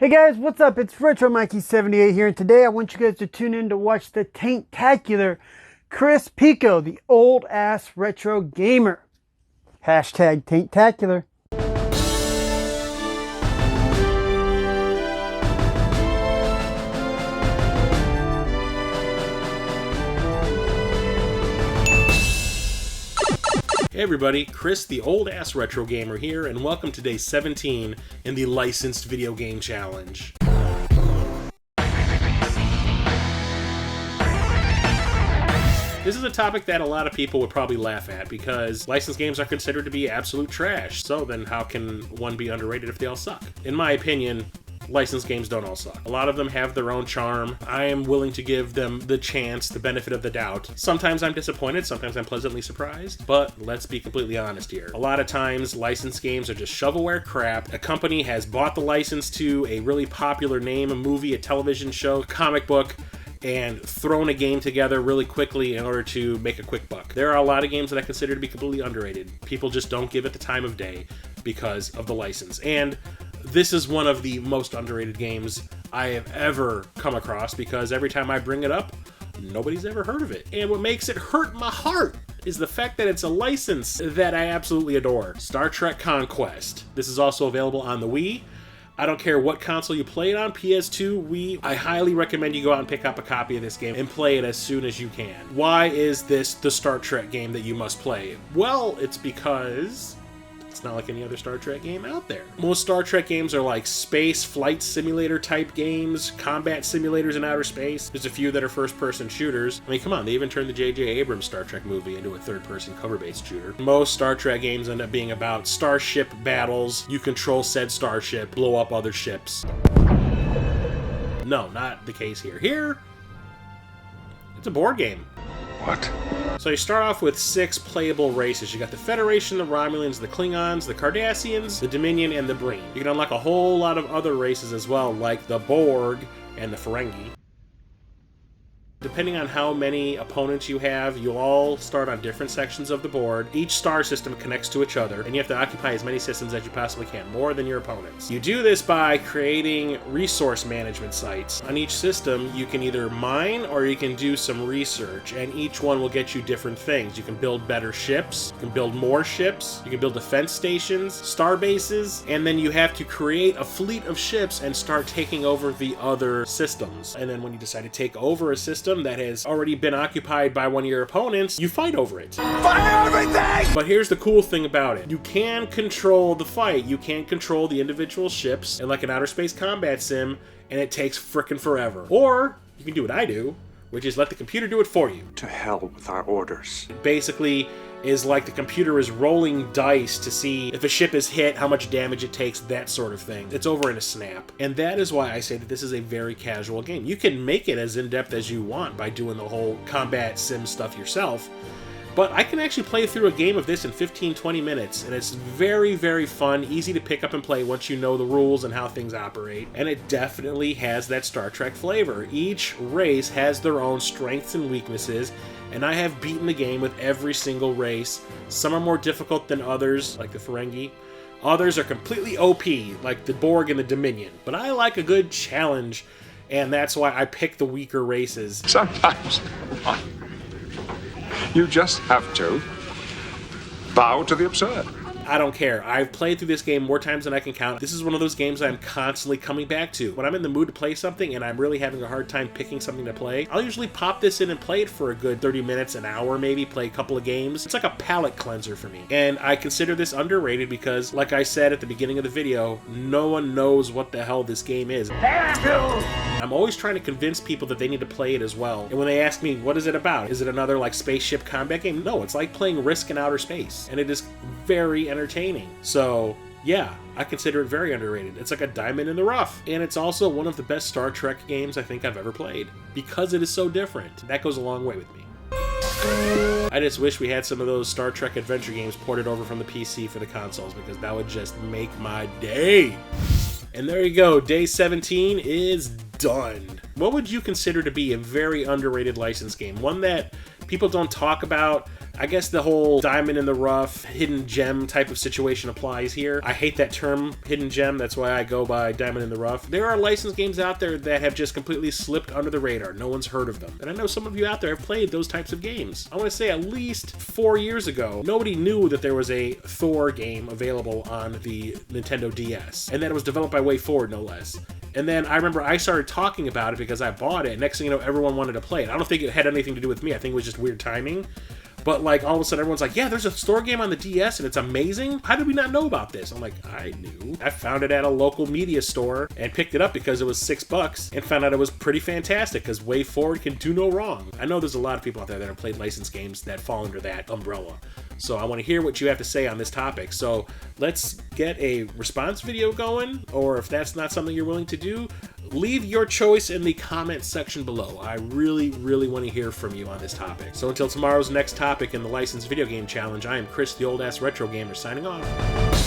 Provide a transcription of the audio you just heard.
Hey guys, what's up? It's Retro Mikey78 here, and today I want you guys to tune in to watch the Tanktacular Chris Pico, the old ass retro gamer. Hashtag Tanktacular. Hey everybody, Chris the old ass retro gamer here, and welcome to day 17 in the licensed video game challenge. This is a topic that a lot of people would probably laugh at because licensed games are considered to be absolute trash. So then how can one be underrated if they all suck? In my opinion, licensed games don't all suck. A lot of them have their own charm. I am willing to give them the chance, the benefit of the doubt. Sometimes I'm disappointed, sometimes I'm pleasantly surprised, but let's be completely honest here. A lot of times, licensed games are just shovelware crap. A company has bought the license to a really popular name, a movie, a television show, a comic book, and thrown a game together really quickly in order to make a quick buck. There are a lot of games that I consider to be completely underrated. People just don't give it the time of day because of the license. And this is one of the most underrated games I have ever come across because every time I bring it up, nobody's ever heard of it. And what makes it hurt my heart is the fact that it's a license that I absolutely adore. Star Trek Conquest. This is also available on the Wii. I don't care what console you play it on, PS2, Wii, I highly recommend you go out and pick up a copy of this game and play it as soon as you can. Why is this the Star Trek game that you must play? Well, it's because it's not like any other Star Trek game out there. Most Star Trek games are like space flight simulator type games, combat simulators in outer space. There's a few that are first-person shooters. I mean, come on, they even turned the J.J. Abrams Star Trek movie into a third-person cover-based shooter. Most Star Trek games end up being about starship battles. You control said starship, blow up other ships. No, not the case here. Here, it's a board game. What? So you start off with 6 playable races. You got the Federation, the Romulans, the Klingons, the Cardassians, the Dominion, and the Breen. You can unlock a whole lot of other races as well, like the Borg and the Ferengi. Depending on how many opponents you have, you'll all start on different sections of the board. Each star system connects to each other, and you have to occupy as many systems as you possibly can, more than your opponents. You do this by creating resource management sites. On each system, you can either mine or you can do some research, and each one will get you different things. You can build better ships, you can build more ships, you can build defense stations, star bases, and then you have to create a fleet of ships and start taking over the other systems. And then when you decide to take over a system that has already been occupied by one of your opponents, you fight over it. Fire everything! But here's the cool thing about it. You can control the fight. You can control the individual ships, and like an outer space combat sim, and it takes frickin' forever. Or you can do what I do, which is let the computer do it for you. To hell with our orders. Basically, is like the computer is rolling dice to see if a ship is hit, how much damage it takes, that sort of thing. It's over in a snap. And that is why I say that this is a very casual game. You can make it as in-depth as you want by doing the whole combat sim stuff yourself, but I can actually play through a game of this in 15-20 minutes, and it's very, very fun, easy to pick up and play once you know the rules and how things operate, and it definitely has that Star Trek flavor. Each race has their own strengths and weaknesses, and I have beaten the game with every single race. Some are more difficult than others, like the Ferengi. Others are completely OP, like the Borg and the Dominion. But I like a good challenge, and that's why I pick the weaker races. Sometimes you just have to bow to the absurd. I don't care. I've played through this game more times than I can count. This is one of those games I'm constantly coming back to. When I'm in the mood to play something and I'm really having a hard time picking something to play, I'll usually pop this in and play it for a good 30 minutes, an hour maybe, play a couple of games. It's like a palate cleanser for me. And I consider this underrated because, like I said at the beginning of the video, no one knows what the hell this game is. I'm always trying to convince people that they need to play it as well. And when they ask me, what is it about? Is it another like spaceship combat game? No, it's like playing Risk in outer space. And it is very entertaining. So yeah, I consider it very underrated. It's like a diamond in the rough. And it's also one of the best Star Trek games I think I've ever played because it is so different. That goes a long way with me. I just wish we had some of those Star Trek adventure games ported over from the PC for the consoles because that would just make my day. And there you go, day 17 is done. What would you consider to be a very underrated licensed game? One that people don't talk about, I guess the whole diamond in the rough, hidden gem type of situation applies here. I hate that term, hidden gem. That's why I go by diamond in the rough. There are licensed games out there that have just completely slipped under the radar. No one's heard of them. And I know some of you out there have played those types of games. I want to say at least 4 years ago, nobody knew that there was a Thor game available on the Nintendo DS, and that it was developed by WayForward, no less. And then I remember I started talking about it because I bought it. Next thing you know, everyone wanted to play it. I don't think it had anything to do with me. I think it was just weird timing. But like all of a sudden everyone's like, yeah, there's a Thor game on the DS and it's amazing. How did we not know about this? I'm like, I knew. I found it at a local media store and picked it up because it was $6 and found out it was pretty fantastic because WayForward can do no wrong. I know there's a lot of people out there that have played licensed games that fall under that umbrella. So I want to hear what you have to say on this topic. So let's get a response video going, or if that's not something you're willing to do, leave your choice in the comment section below. I really, really want to hear from you on this topic. So until tomorrow's next topic in the Licensed Video Game Challenge, I am Chris, the Old Ass Retro Gamer, signing off.